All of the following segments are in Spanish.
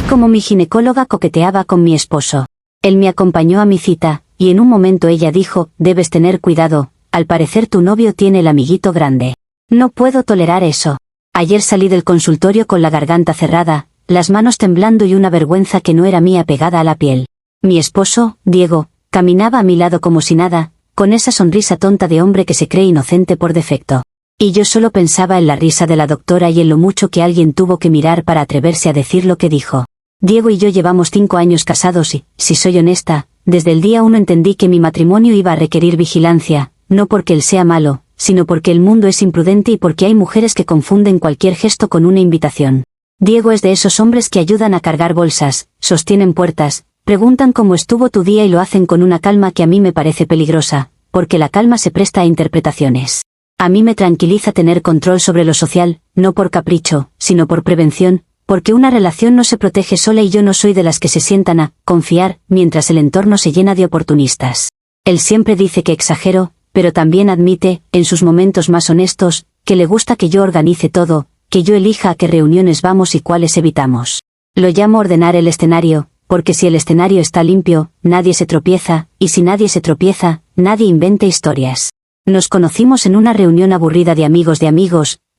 como mi ginecóloga coqueteaba con mi esposo. Él me acompañó a mi cita, y en un momento ella dijo, debes tener cuidado, al parecer tu novio tiene el amiguito grande. No puedo tolerar eso. Ayer salí del consultorio con la garganta cerrada, las manos temblando y una vergüenza que no era mía pegada a la piel. Mi esposo, Diego, caminaba a mi lado como si nada, con esa sonrisa tonta de hombre que se cree inocente por defecto. Y yo solo pensaba en la risa de la doctora y en lo mucho que alguien tuvo que mirar para atreverse a decir lo que dijo. Diego y yo llevamos 5 años casados y, si soy honesta, desde el día 1 entendí que mi matrimonio iba a requerir vigilancia, no porque él sea malo, sino porque el mundo es imprudente y porque hay mujeres que confunden cualquier gesto con una invitación. Diego es de esos hombres que ayudan a cargar bolsas, sostienen puertas, preguntan cómo estuvo tu día y lo hacen con una calma que a mí me parece peligrosa, porque la calma se presta a interpretaciones. A mí me tranquiliza tener control sobre lo social, no por capricho, sino por prevención, porque una relación no se protege sola y yo no soy de las que se sientan a confiar, mientras el entorno se llena de oportunistas. Él siempre dice que exagero, pero también admite, en sus momentos más honestos, que le gusta que yo organice todo, que yo elija a qué reuniones vamos y cuáles evitamos. Lo llamo ordenar el escenario, porque si el escenario está limpio, nadie se tropieza, y si nadie se tropieza, nadie inventa historias. Nos conocimos en una reunión aburrida de amigos,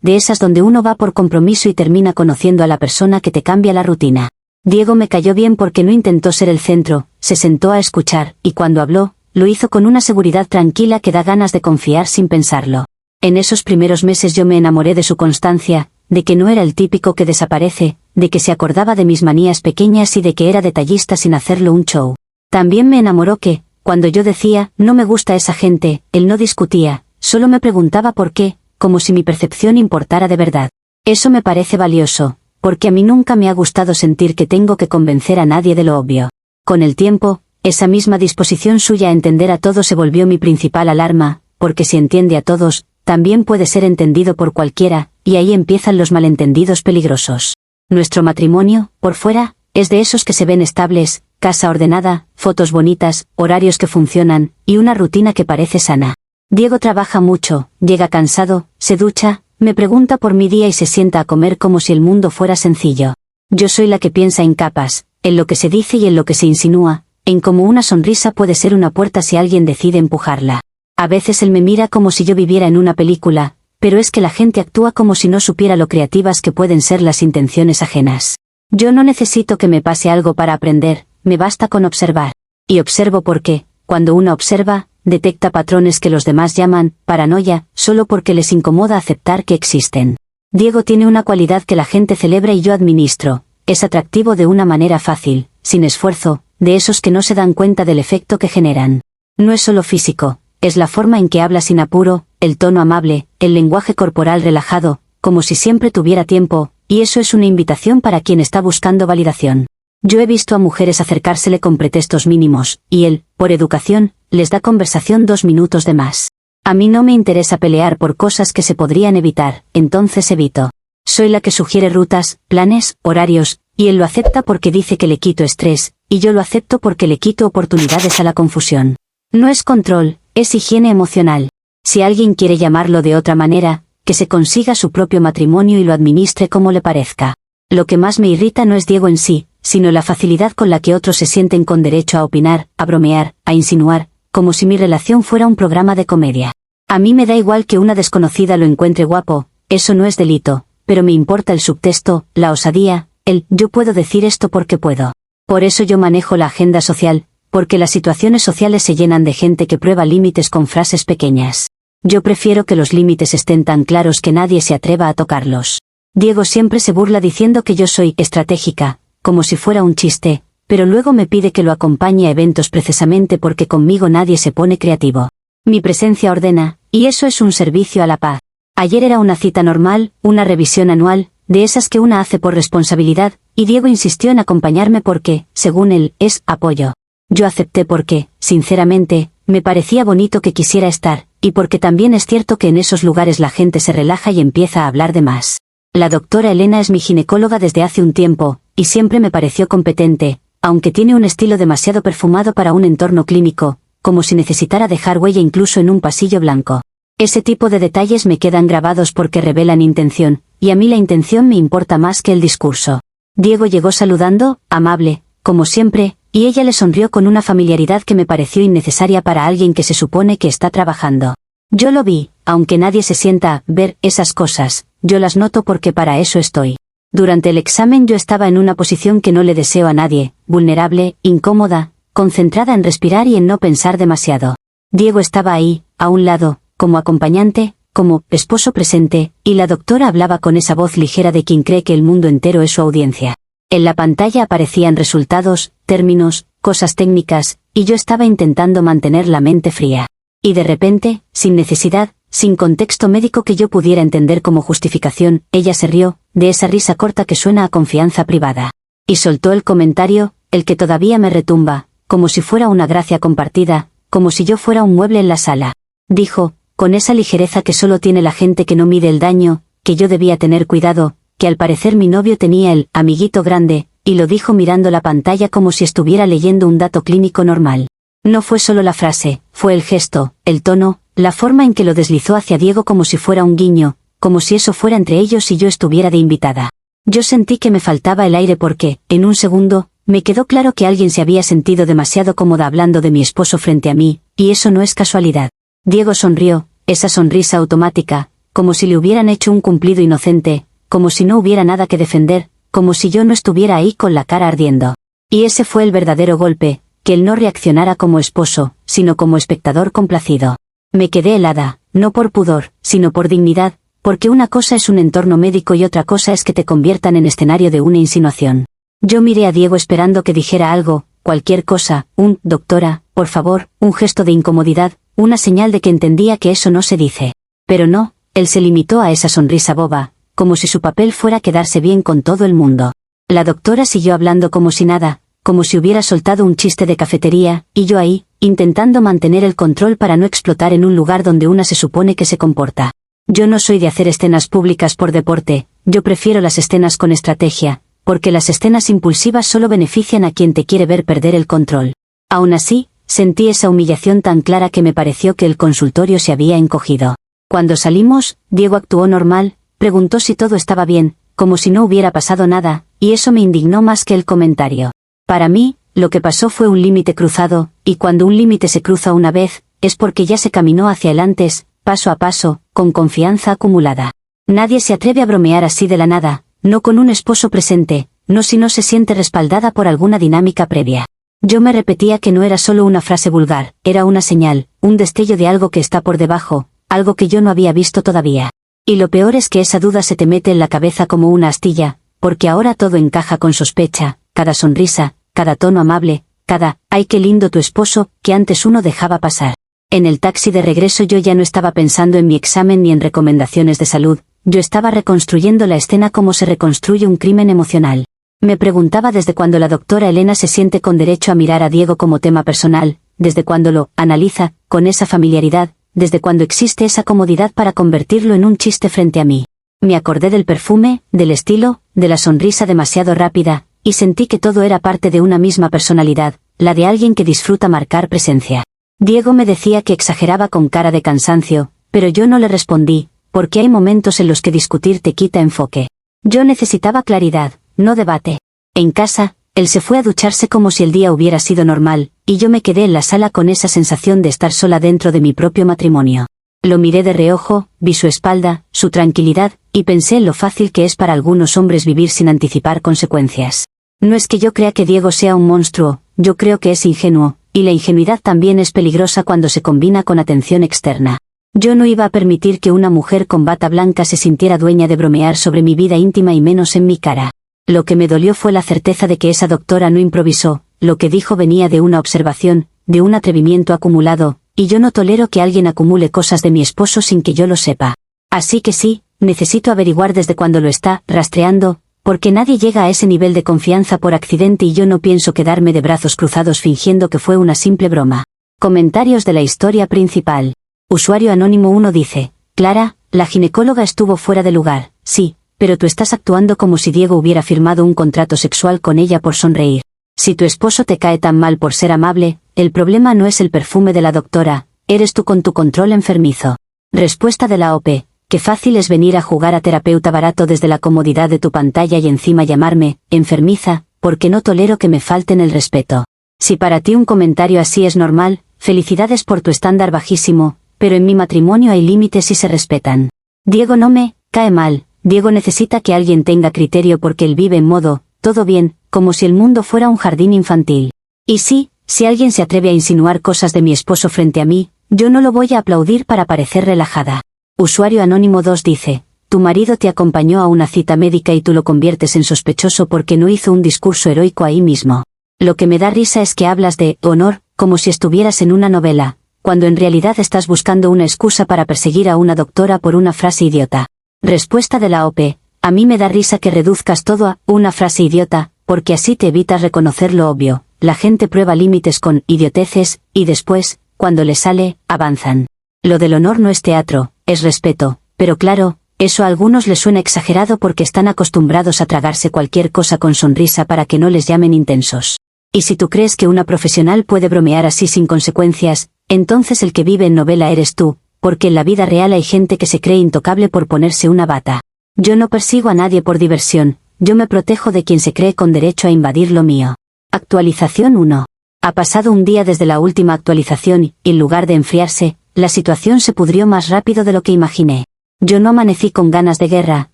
de esas donde uno va por compromiso y termina conociendo a la persona que te cambia la rutina. Diego me cayó bien porque no intentó ser el centro, se sentó a escuchar, y cuando habló, lo hizo con una seguridad tranquila que da ganas de confiar sin pensarlo. En esos primeros meses yo me enamoré de su constancia, de que no era el típico que desaparece, de que se acordaba de mis manías pequeñas y de que era detallista sin hacerlo un show. También me enamoró que, cuando yo decía, no me gusta esa gente, él no discutía, solo me preguntaba por qué, como si mi percepción importara de verdad. Eso me parece valioso, porque a mí nunca me ha gustado sentir que tengo que convencer a nadie de lo obvio. Con el tiempo, esa misma disposición suya a entender a todos se volvió mi principal alarma, porque si entiende a todos, también puede ser entendido por cualquiera, y ahí empiezan los malentendidos peligrosos. Nuestro matrimonio, por fuera, es de esos que se ven estables, casa ordenada, fotos bonitas, horarios que funcionan, y una rutina que parece sana. Diego trabaja mucho, llega cansado, se ducha, me pregunta por mi día y se sienta a comer como si el mundo fuera sencillo. Yo soy la que piensa en capas, en lo que se dice y en lo que se insinúa, en cómo una sonrisa puede ser una puerta si alguien decide empujarla. A veces él me mira como si yo viviera en una película, pero es que la gente actúa como si no supiera lo creativas que pueden ser las intenciones ajenas. Yo no necesito que me pase algo para aprender, me basta con observar. Y observo porque, cuando uno observa, detecta patrones que los demás llaman paranoia, solo porque les incomoda aceptar que existen. Diego tiene una cualidad que la gente celebra y yo administro, es atractivo de una manera fácil, sin esfuerzo, de esos que no se dan cuenta del efecto que generan. No es solo físico, es la forma en que habla sin apuro, el tono amable, el lenguaje corporal relajado, como si siempre tuviera tiempo, y eso es una invitación para quien está buscando validación. Yo he visto a mujeres acercársele con pretextos mínimos, y él, por educación, les da conversación 2 minutos de más. A mí no me interesa pelear por cosas que se podrían evitar, entonces evito. Soy la que sugiere rutas, planes, horarios, y él lo acepta porque dice que le quito estrés, y yo lo acepto porque le quito oportunidades a la confusión. No es control, es higiene emocional. Si alguien quiere llamarlo de otra manera, que se consiga su propio matrimonio y lo administre como le parezca. Lo que más me irrita no es Diego en sí, sino la facilidad con la que otros se sienten con derecho a opinar, a bromear, a insinuar, como si mi relación fuera un programa de comedia. A mí me da igual que una desconocida lo encuentre guapo, eso no es delito, pero me importa el subtexto, la osadía, yo puedo decir esto porque puedo. Por eso yo manejo la agenda social, porque las situaciones sociales se llenan de gente que prueba límites con frases pequeñas. Yo prefiero que los límites estén tan claros que nadie se atreva a tocarlos. Diego siempre se burla diciendo que yo soy estratégica, como si fuera un chiste, pero luego me pide que lo acompañe a eventos precisamente porque conmigo nadie se pone creativo. Mi presencia ordena, y eso es un servicio a la paz. Ayer era una cita normal, una revisión anual, de esas que una hace por responsabilidad, y Diego insistió en acompañarme porque, según él, es apoyo. Yo acepté porque, sinceramente, me parecía bonito que quisiera estar, y porque también es cierto que en esos lugares la gente se relaja y empieza a hablar de más. La doctora Elena es mi ginecóloga desde hace un tiempo, y siempre me pareció competente, aunque tiene un estilo demasiado perfumado para un entorno clínico, como si necesitara dejar huella incluso en un pasillo blanco. Ese tipo de detalles me quedan grabados porque revelan intención, y a mí la intención me importa más que el discurso. Diego llegó saludando, amable, como siempre, y ella le sonrió con una familiaridad que me pareció innecesaria para alguien que se supone que está trabajando. Yo lo vi, aunque nadie se sienta a ver esas cosas, yo las noto porque para eso estoy. Durante el examen yo estaba en una posición que no le deseo a nadie, vulnerable, incómoda, concentrada en respirar y en no pensar demasiado. Diego estaba ahí, a un lado, como acompañante, como esposo presente, y la doctora hablaba con esa voz ligera de quien cree que el mundo entero es su audiencia. En la pantalla aparecían resultados, términos, cosas técnicas, y yo estaba intentando mantener la mente fría. Y de repente, sin necesidad, sin contexto médico que yo pudiera entender como justificación, ella se rió, de esa risa corta que suena a confianza privada. Y soltó el comentario, el que todavía me retumba, como si fuera una gracia compartida, como si yo fuera un mueble en la sala. Dijo, con esa ligereza que solo tiene la gente que no mide el daño, que yo debía tener cuidado, que al parecer mi novio tenía el amiguito grande, y lo dijo mirando la pantalla como si estuviera leyendo un dato clínico normal. No fue solo la frase, fue el gesto, el tono, la forma en que lo deslizó hacia Diego como si fuera un guiño, como si eso fuera entre ellos y yo estuviera de invitada. Yo sentí que me faltaba el aire porque, en un segundo, me quedó claro que alguien se había sentido demasiado cómoda hablando de mi esposo frente a mí, y eso no es casualidad. Diego sonrió, esa sonrisa automática, como si le hubieran hecho un cumplido inocente, como si no hubiera nada que defender, como si yo no estuviera ahí con la cara ardiendo. Y ese fue el verdadero golpe, que él no reaccionara como esposo, sino como espectador complacido. Me quedé helada, no por pudor, sino por dignidad, porque una cosa es un entorno médico y otra cosa es que te conviertan en escenario de una insinuación. Yo miré a Diego esperando que dijera algo, cualquier cosa, doctora, por favor, un gesto de incomodidad, una señal de que entendía que eso no se dice. Pero no, él se limitó a esa sonrisa boba, como si su papel fuera quedarse bien con todo el mundo. La doctora siguió hablando como si nada, como si hubiera soltado un chiste de cafetería, y yo ahí, intentando mantener el control para no explotar en un lugar donde una se supone que se comporta. Yo no soy de hacer escenas públicas por deporte, yo prefiero las escenas con estrategia, porque las escenas impulsivas solo benefician a quien te quiere ver perder el control. Aún así, sentí esa humillación tan clara que me pareció que el consultorio se había encogido. Cuando salimos, Diego actuó normal, preguntó si todo estaba bien, como si no hubiera pasado nada, y eso me indignó más que el comentario. Para mí, lo que pasó fue un límite cruzado, y cuando un límite se cruza una vez, es porque ya se caminó hacia el antes, paso a paso, con confianza acumulada. Nadie se atreve a bromear así de la nada, no con un esposo presente, no si no se siente respaldada por alguna dinámica previa. Yo me repetía que no era solo una frase vulgar, era una señal, un destello de algo que está por debajo, algo que yo no había visto todavía. Y lo peor es que esa duda se te mete en la cabeza como una astilla, porque ahora todo encaja con sospecha, cada sonrisa, cada tono amable, cada «ay qué lindo tu esposo» que antes uno dejaba pasar. En el taxi de regreso yo ya no estaba pensando en mi examen ni en recomendaciones de salud, yo estaba reconstruyendo la escena como se reconstruye un crimen emocional. Me preguntaba desde cuándo la doctora Elena se siente con derecho a mirar a Diego como tema personal, desde cuándo lo analiza, con esa familiaridad, desde cuándo existe esa comodidad para convertirlo en un chiste frente a mí. Me acordé del perfume, del estilo, de la sonrisa demasiado rápida, y sentí que todo era parte de una misma personalidad, la de alguien que disfruta marcar presencia. Diego me decía que exageraba con cara de cansancio, pero yo no le respondí, porque hay momentos en los que discutir te quita enfoque. Yo necesitaba claridad, no debate. En casa, él se fue a ducharse como si el día hubiera sido normal, y yo me quedé en la sala con esa sensación de estar sola dentro de mi propio matrimonio. Lo miré de reojo, vi su espalda, su tranquilidad, y pensé en lo fácil que es para algunos hombres vivir sin anticipar consecuencias. No es que yo crea que Diego sea un monstruo, yo creo que es ingenuo, y la ingenuidad también es peligrosa cuando se combina con atención externa. Yo no iba a permitir que una mujer con bata blanca se sintiera dueña de bromear sobre mi vida íntima y menos en mi cara. Lo que me dolió fue la certeza de que esa doctora no improvisó, lo que dijo venía de una observación, de un atrevimiento acumulado, y yo no tolero que alguien acumule cosas de mi esposo sin que yo lo sepa. Así que sí, necesito averiguar desde cuándo lo está rastreando, porque nadie llega a ese nivel de confianza por accidente y yo no pienso quedarme de brazos cruzados fingiendo que fue una simple broma. Comentarios de la historia principal. Usuario anónimo 1 dice, Clara, la ginecóloga estuvo fuera de lugar, sí, pero tú estás actuando como si Diego hubiera firmado un contrato sexual con ella por sonreír. Si tu esposo te cae tan mal por ser amable, el problema no es el perfume de la doctora, eres tú con tu control enfermizo. Respuesta de la OP. Qué fácil es venir a jugar a terapeuta barato desde la comodidad de tu pantalla y encima llamarme enfermiza, porque no tolero que me falten el respeto. Si para ti un comentario así es normal, felicidades por tu estándar bajísimo, pero en mi matrimonio hay límites y se respetan. Diego no me cae mal, Diego necesita que alguien tenga criterio porque él vive en modo, todo bien, como si el mundo fuera un jardín infantil. Y sí, si alguien se atreve a insinuar cosas de mi esposo frente a mí, yo no lo voy a aplaudir para parecer relajada. Usuario anónimo 2 dice, tu marido te acompañó a una cita médica y tú lo conviertes en sospechoso porque no hizo un discurso heroico ahí mismo. Lo que me da risa es que hablas de honor, como si estuvieras en una novela, cuando en realidad estás buscando una excusa para perseguir a una doctora por una frase idiota. Respuesta de la OP, a mí me da risa que reduzcas todo a una frase idiota, porque así te evitas reconocer lo obvio. La gente prueba límites con idioteces, y después, cuando les sale, avanzan. Lo del honor no es teatro, es respeto, pero claro, eso a algunos les suena exagerado porque están acostumbrados a tragarse cualquier cosa con sonrisa para que no les llamen intensos. Y si tú crees que una profesional puede bromear así sin consecuencias, entonces el que vive en novela eres tú, porque en la vida real hay gente que se cree intocable por ponerse una bata. Yo no persigo a nadie por diversión, yo me protejo de quien se cree con derecho a invadir lo mío. Actualización 1. Ha pasado un día desde la última actualización y, en lugar de enfriarse, la situación se pudrió más rápido de lo que imaginé. Yo no amanecí con ganas de guerra,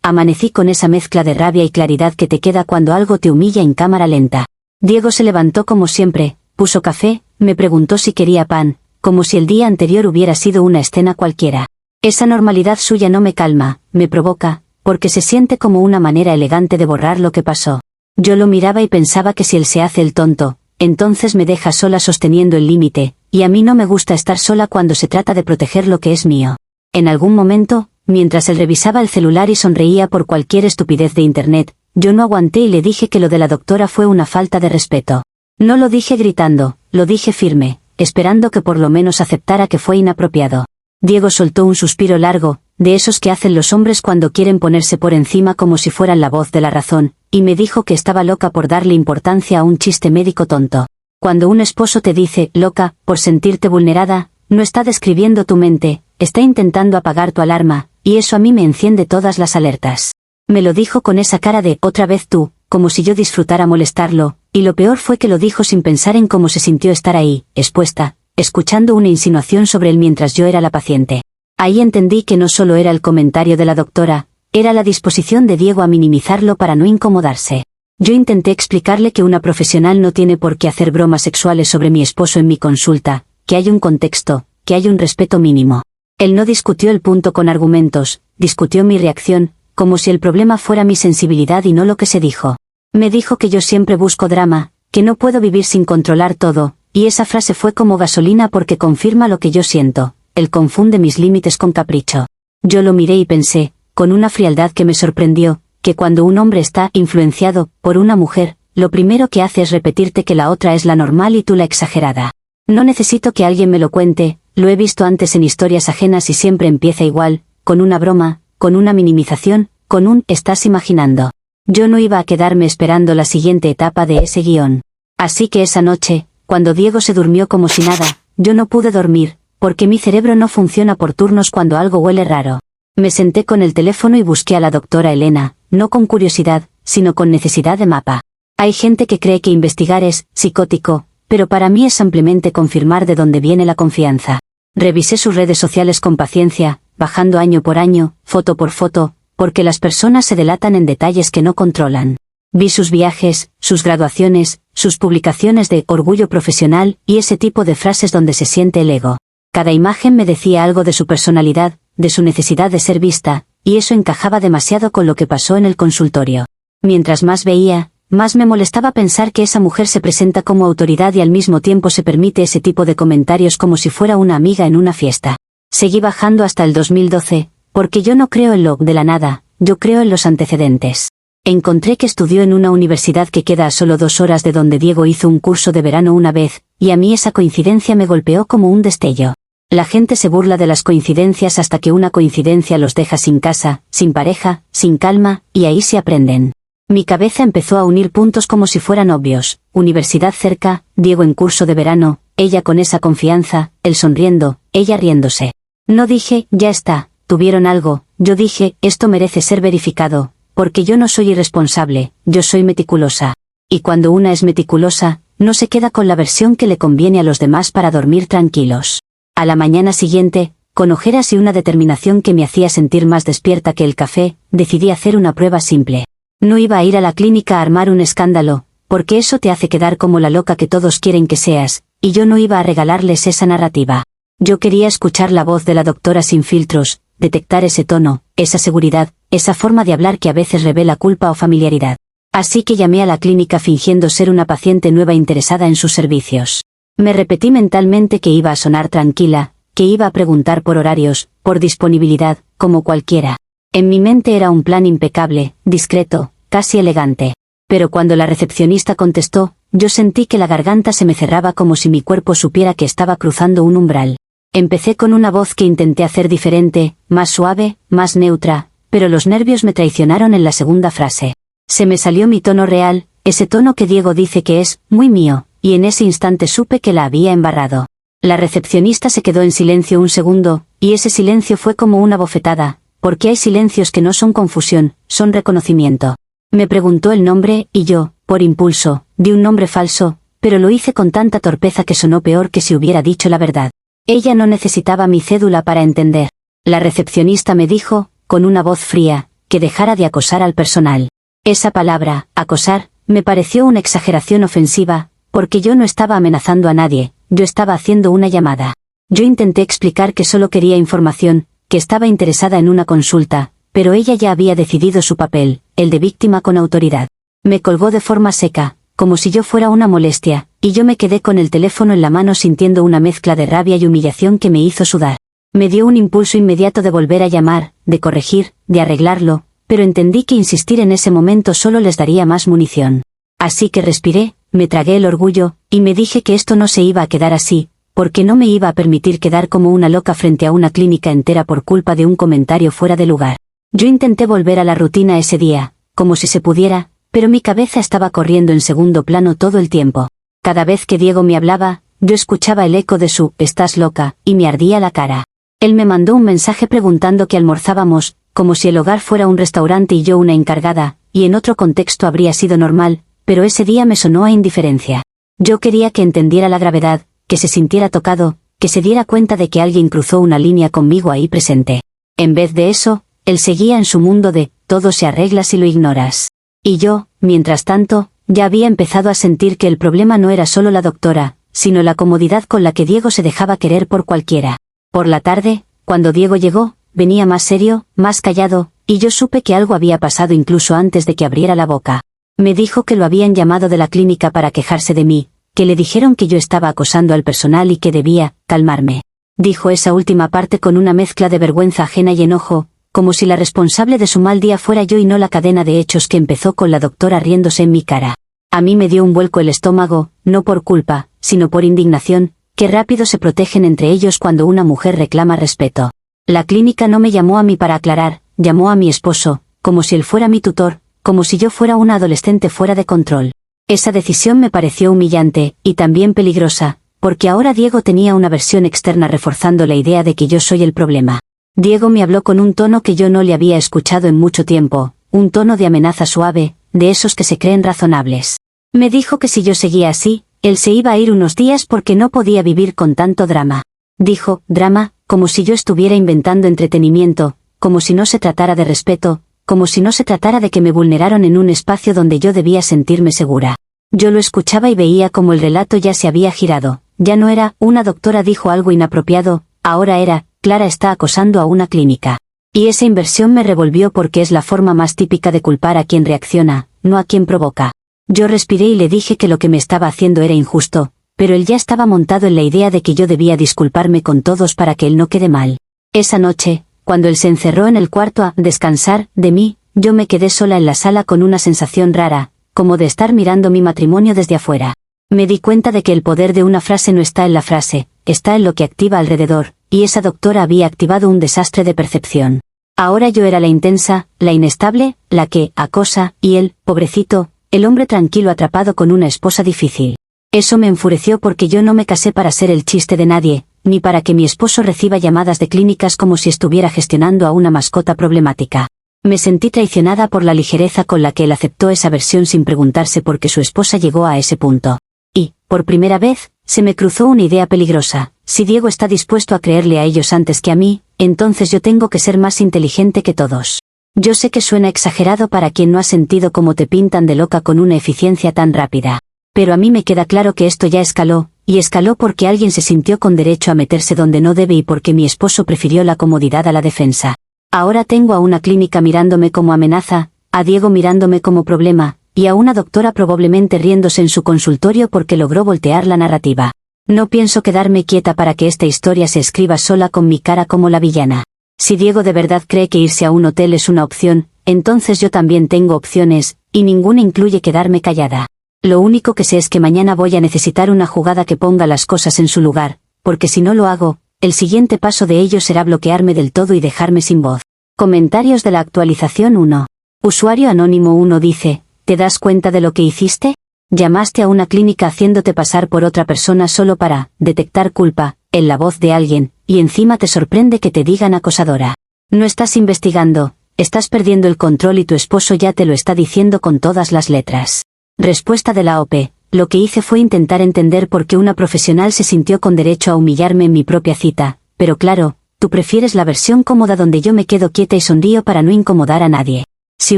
amanecí con esa mezcla de rabia y claridad que te queda cuando algo te humilla en cámara lenta. Diego se levantó como siempre, puso café, me preguntó si quería pan, como si el día anterior hubiera sido una escena cualquiera. Esa normalidad suya no me calma, me provoca, porque se siente como una manera elegante de borrar lo que pasó. Yo lo miraba y pensaba que si él se hace el tonto, entonces me deja sola sosteniendo el límite, y a mí no me gusta estar sola cuando se trata de proteger lo que es mío. En algún momento, mientras él revisaba el celular y sonreía por cualquier estupidez de internet, yo no aguanté y le dije que lo de la doctora fue una falta de respeto. No lo dije gritando, lo dije firme, esperando que por lo menos aceptara que fue inapropiado. Diego soltó un suspiro largo, de esos que hacen los hombres cuando quieren ponerse por encima como si fueran la voz de la razón, y me dijo que estaba loca por darle importancia a un chiste médico tonto. Cuando un esposo te dice loca por sentirte vulnerada, no está describiendo tu mente, está intentando apagar tu alarma, y eso a mí me enciende todas las alertas. Me lo dijo con esa cara de otra vez tú, como si yo disfrutara molestarlo, y lo peor fue que lo dijo sin pensar en cómo se sintió estar ahí, expuesta, escuchando una insinuación sobre él mientras yo era la paciente. Ahí entendí que no solo era el comentario de la doctora, era la disposición de Diego a minimizarlo para no incomodarse. Yo intenté explicarle que una profesional no tiene por qué hacer bromas sexuales sobre mi esposo en mi consulta, que hay un contexto, que hay un respeto mínimo. Él no discutió el punto con argumentos, discutió mi reacción, como si el problema fuera mi sensibilidad y no lo que se dijo. Me dijo que yo siempre busco drama, que no puedo vivir sin controlar todo, y esa frase fue como gasolina porque confirma lo que yo siento. Él confunde mis límites con capricho. Yo lo miré y pensé, con una frialdad que me sorprendió, que cuando un hombre está influenciado por una mujer, lo primero que hace es repetirte que la otra es la normal y tú la exagerada. No necesito que alguien me lo cuente, lo he visto antes en historias ajenas y siempre empieza igual, con una broma, con una minimización, con un «estás imaginando». Yo no iba a quedarme esperando la siguiente etapa de ese guión. Así que esa noche, cuando Diego se durmió como si nada, yo no pude dormir, porque mi cerebro no funciona por turnos cuando algo huele raro. Me senté con el teléfono y busqué a la doctora Elena, no con curiosidad, sino con necesidad de mapa. Hay gente que cree que investigar es psicótico, pero para mí es simplemente confirmar de dónde viene la confianza. Revisé sus redes sociales con paciencia, bajando año por año, foto por foto, porque las personas se delatan en detalles que no controlan. Vi sus viajes, sus graduaciones, sus publicaciones de orgullo profesional y ese tipo de frases donde se siente el ego. Cada imagen me decía algo de su personalidad, de su necesidad de ser vista, y eso encajaba demasiado con lo que pasó en el consultorio. Mientras más veía, más me molestaba pensar que esa mujer se presenta como autoridad y al mismo tiempo se permite ese tipo de comentarios como si fuera una amiga en una fiesta. Seguí bajando hasta el 2012, porque yo no creo en lo de la nada, yo creo en los antecedentes. Encontré que estudió en una universidad que queda a solo 2 horas de donde Diego hizo un curso de verano una vez, y a mí esa coincidencia me golpeó como un destello. La gente se burla de las coincidencias hasta que una coincidencia los deja sin casa, sin pareja, sin calma, y ahí se aprenden. Mi cabeza empezó a unir puntos como si fueran obvios, universidad cerca, Diego en curso de verano, ella con esa confianza, él sonriendo, ella riéndose. No dije, ya está, tuvieron algo. Yo dije, esto merece ser verificado, porque yo no soy irresponsable, yo soy meticulosa. Y cuando una es meticulosa, no se queda con la versión que le conviene a los demás para dormir tranquilos. A la mañana siguiente, con ojeras y una determinación que me hacía sentir más despierta que el café, decidí hacer una prueba simple. No iba a ir a la clínica a armar un escándalo, porque eso te hace quedar como la loca que todos quieren que seas, y yo no iba a regalarles esa narrativa. Yo quería escuchar la voz de la doctora sin filtros, detectar ese tono, esa seguridad, esa forma de hablar que a veces revela culpa o familiaridad. Así que llamé a la clínica fingiendo ser una paciente nueva interesada en sus servicios. Me repetí mentalmente que iba a sonar tranquila, que iba a preguntar por horarios, por disponibilidad, como cualquiera. En mi mente era un plan impecable, discreto, casi elegante. Pero cuando la recepcionista contestó, yo sentí que la garganta se me cerraba como si mi cuerpo supiera que estaba cruzando un umbral. Empecé con una voz que intenté hacer diferente, más suave, más neutra, pero los nervios me traicionaron en la segunda frase. Se me salió mi tono real, ese tono que Diego dice que es muy mío, y en ese instante supe que la había embarrado. La recepcionista se quedó en silencio un segundo, y ese silencio fue como una bofetada, porque hay silencios que no son confusión, son reconocimiento. Me preguntó el nombre, y yo, por impulso, di un nombre falso, pero lo hice con tanta torpeza que sonó peor que si hubiera dicho la verdad. Ella no necesitaba mi cédula para entender. La recepcionista me dijo, con una voz fría, que dejara de acosar al personal. Esa palabra, acosar, me pareció una exageración ofensiva, porque yo no estaba amenazando a nadie, yo estaba haciendo una llamada. Yo intenté explicar que solo quería información, que estaba interesada en una consulta, pero ella ya había decidido su papel, el de víctima con autoridad. Me colgó de forma seca, como si yo fuera una molestia, y yo me quedé con el teléfono en la mano sintiendo una mezcla de rabia y humillación que me hizo sudar. Me dio un impulso inmediato de volver a llamar, de corregir, de arreglarlo, pero entendí que insistir en ese momento solo les daría más munición. Así que respiré, me tragué el orgullo, y me dije que esto no se iba a quedar así, porque no me iba a permitir quedar como una loca frente a una clínica entera por culpa de un comentario fuera de lugar. Yo intenté volver a la rutina ese día, como si se pudiera, pero mi cabeza estaba corriendo en segundo plano todo el tiempo. Cada vez que Diego me hablaba, yo escuchaba el eco de su «estás loca», y me ardía la cara. Él me mandó un mensaje preguntando qué almorzábamos, como si el hogar fuera un restaurante y yo una encargada, y en otro contexto habría sido normal, pero ese día me sonó a indiferencia. Yo quería que entendiera la gravedad, que se sintiera tocado, que se diera cuenta de que alguien cruzó una línea conmigo ahí presente. En vez de eso, él seguía en su mundo de «todo se arregla si lo ignoras». Y yo, mientras tanto, ya había empezado a sentir que el problema no era solo la doctora, sino la comodidad con la que Diego se dejaba querer por cualquiera. Por la tarde, cuando Diego llegó, venía más serio, más callado, y yo supe que algo había pasado incluso antes de que abriera la boca. Me dijo que lo habían llamado de la clínica para quejarse de mí, que le dijeron que yo estaba acosando al personal y que debía calmarme. Dijo esa última parte con una mezcla de vergüenza ajena y enojo, como si la responsable de su mal día fuera yo y no la cadena de hechos que empezó con la doctora riéndose en mi cara. A mí me dio un vuelco el estómago, no por culpa, sino por indignación, que rápido se protegen entre ellos cuando una mujer reclama respeto. La clínica no me llamó a mí para aclarar, llamó a mi esposo, como si él fuera mi tutor, como si yo fuera una adolescente fuera de control. Esa decisión me pareció humillante, y también peligrosa, porque ahora Diego tenía una versión externa reforzando la idea de que yo soy el problema. Diego me habló con un tono que yo no le había escuchado en mucho tiempo, un tono de amenaza suave, de esos que se creen razonables. Me dijo que si yo seguía así, él se iba a ir unos días porque no podía vivir con tanto drama. Dijo, drama, como si yo estuviera inventando entretenimiento, como si no se tratara de respeto, como si no se tratara de que me vulneraron en un espacio donde yo debía sentirme segura. Yo lo escuchaba y veía como el relato ya se había girado, ya no era, una doctora dijo algo inapropiado, ahora era, Clara está acosando a una clínica. Y esa inversión me revolvió porque es la forma más típica de culpar a quien reacciona, no a quien provoca. Yo respiré y le dije que lo que me estaba haciendo era injusto, pero él ya estaba montado en la idea de que yo debía disculparme con todos para que él no quede mal. Esa noche, cuando él se encerró en el cuarto a descansar de mí, yo me quedé sola en la sala con una sensación rara, como de estar mirando mi matrimonio desde afuera. Me di cuenta de que el poder de una frase no está en la frase, está en lo que activa alrededor, y esa doctora había activado un desastre de percepción. Ahora yo era la intensa, la inestable, la que acosa, y él, pobrecito, el hombre tranquilo atrapado con una esposa difícil. Eso me enfureció porque yo no me casé para ser el chiste de nadie, ni para que mi esposo reciba llamadas de clínicas como si estuviera gestionando a una mascota problemática. Me sentí traicionada por la ligereza con la que él aceptó esa versión sin preguntarse por qué su esposa llegó a ese punto. Y, por primera vez, se me cruzó una idea peligrosa. Si Diego está dispuesto a creerle a ellos antes que a mí, entonces yo tengo que ser más inteligente que todos. Yo sé que suena exagerado para quien no ha sentido cómo te pintan de loca con una eficiencia tan rápida. Pero a mí me queda claro que esto ya escaló, y escaló porque alguien se sintió con derecho a meterse donde no debe y porque mi esposo prefirió la comodidad a la defensa. Ahora tengo a una clínica mirándome como amenaza, a Diego mirándome como problema, y a una doctora probablemente riéndose en su consultorio porque logró voltear la narrativa. No pienso quedarme quieta para que esta historia se escriba sola con mi cara como la villana. Si Diego de verdad cree que irse a un hotel es una opción, entonces yo también tengo opciones, y ninguna incluye quedarme callada. Lo único que sé es que mañana voy a necesitar una jugada que ponga las cosas en su lugar, porque si no lo hago, el siguiente paso de ello será bloquearme del todo y dejarme sin voz. Comentarios de la actualización 1. Usuario Anónimo 1 dice, ¿te das cuenta de lo que hiciste? Llamaste a una clínica haciéndote pasar por otra persona solo para detectar culpa, en la voz de alguien, y encima te sorprende que te digan acosadora. No estás investigando, estás perdiendo el control y tu esposo ya te lo está diciendo con todas las letras. Respuesta de la OP. Lo que hice fue intentar entender por qué una profesional se sintió con derecho a humillarme en mi propia cita, pero claro, tú prefieres la versión cómoda donde yo me quedo quieta y sonrío para no incomodar a nadie. Si